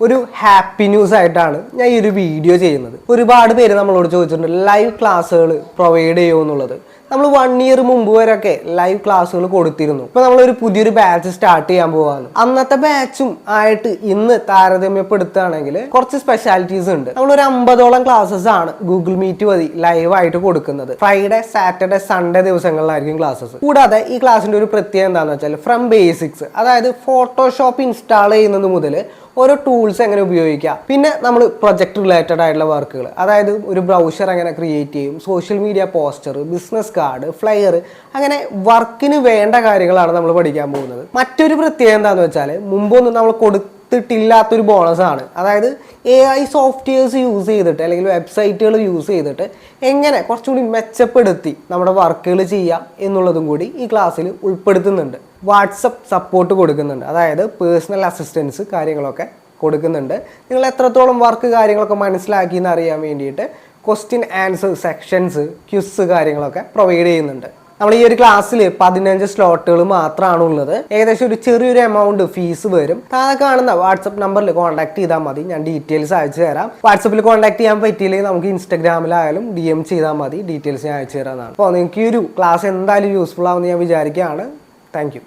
ഒരു happy news ആയിട്ടാണ് ഞാൻ ഈ ഒരു വീഡിയോ ചെയ്യുന്നത്. ഒരുപാട് പേര് നമ്മളോട് ചോദിച്ചിട്ടുണ്ട് ലൈവ് ക്ലാസ്സുകൾ പ്രൊവൈഡ് ചെയ്യുമോ എന്നുള്ളത്. നമ്മൾ 1 ഇയർ മുമ്പ് വരെയൊക്കെ ലൈവ് ക്ലാസ്സുകൾ കൊടുത്തിരുന്നു. ഇപ്പൊ നമ്മളൊരു പുതിയൊരു ബാച്ച് സ്റ്റാർട്ട് ചെയ്യാൻ പോവാണ്. അന്നത്തെ ബാച്ചും ആയിട്ട് ഇന്ന് താരതമ്യപ്പെടുത്തുകയാണെങ്കിൽ കുറച്ച് സ്പെഷ്യാലിറ്റീസ് ഉണ്ട്. നമ്മളൊരു 50ഓളം ക്ലാസ്സസ് ആണ് ഗൂഗിൾ മീറ്റ് വഴി ലൈവ് ആയിട്ട് കൊടുക്കുന്നത്. ഫ്രൈഡേ, സാറ്റർഡേ, സൺഡേ ദിവസങ്ങളിലായിരിക്കും ക്ലാസ്സസ്. കൂടാതെ ഈ ക്ലാസ്സിന്റെ ഒരു പ്രത്യേകത എന്താണെന്ന് വെച്ചാൽ ഫ്രം ബേസിക്സ്, അതായത് ഫോട്ടോഷോപ്പ് ഇൻസ്റ്റാൾ ചെയ്യുന്നത് മുതൽ ഓരോ ടൂൾസ് എങ്ങനെ ഉപയോഗിക്കാം, പിന്നെ നമ്മൾ പ്രൊജക്ട് റിലേറ്റഡ് ആയിട്ടുള്ള വർക്കുകൾ, അതായത് ഒരു ബ്രൗസർ എങ്ങനെ ക്രിയേറ്റ് ചെയ്യും, social media poster, business card, flyer, അങ്ങനെ വർക്കിന് വേണ്ട കാര്യങ്ങളാണ് നമ്മൾ പഠിക്കാൻ പോകുന്നത്. മറ്റൊരു പ്രത്യേകത എന്താണെന്ന് വെച്ചാൽ മുമ്പൊന്നും നമ്മൾ കൊടുത്തിട്ടില്ലാത്തൊരു ബോണസ് ആണ്. അതായത് AI സോഫ്റ്റ്വെയർസ് യൂസ് ചെയ്തിട്ട് അല്ലെങ്കിൽ വെബ്സൈറ്റുകൾ യൂസ് ചെയ്തിട്ട് എങ്ങനെ കുറച്ചുകൂടി മെച്ചപ്പെടുത്തി നമ്മുടെ വർക്കുകൾ ചെയ്യാം എന്നുള്ളതും കൂടി ഈ ക്ലാസ്സിൽ ഉൾപ്പെടുത്തുന്നുണ്ട്. വാട്സപ്പ് സപ്പോർട്ട് കൊടുക്കുന്നുണ്ട്, അതായത് പേഴ്സണൽ അസിസ്റ്റൻസ് കാര്യങ്ങളൊക്കെ കൊടുക്കുന്നുണ്ട്. നിങ്ങൾ എത്രത്തോളം വർക്ക് കാര്യങ്ങളൊക്കെ മനസ്സിലാക്കി എന്ന് അറിയാൻ വേണ്ടിയിട്ട് ക്വസ്റ്റ്യൻ ആൻസർ സെക്ഷൻസ്, ക്വിസ് കാര്യങ്ങളൊക്കെ പ്രൊവൈഡ് ചെയ്യുന്നുണ്ട്. നമ്മൾ ഈ ഒരു ക്ലാസ്സിൽ 15 സ്ലോട്ടുകൾ മാത്രമാണ് ഉള്ളത്. ഏകദേശം ഒരു ചെറിയൊരു എമൗണ്ട് ഫീസ് വരും. താഴെ കാണുന്ന വാട്സപ്പ് നമ്പറിൽ കോൺടാക്ട് ചെയ്താൽ മതി, ഞാൻ ഡീറ്റെയിൽസ് അയച്ചു തരാം. വാട്സപ്പിൽ കോൺടാക്ട് ചെയ്യാൻ പറ്റിയില്ലെങ്കിൽ നമുക്ക് ഇൻസ്റ്റാഗ്രാമിലായാലും DM ചെയ്താൽ മതി, ഡീറ്റെയിൽസ് ഞാൻ അയച്ചു തരാമെന്നാണ്. അപ്പോൾ നിങ്ങൾക്ക് ഈ ഒരു ക്ലാസ് എന്തായാലും യൂസ്ഫുൾ ആവുമെന്ന് ഞാൻ വിചാരിക്കുകയാണ്. Thank you.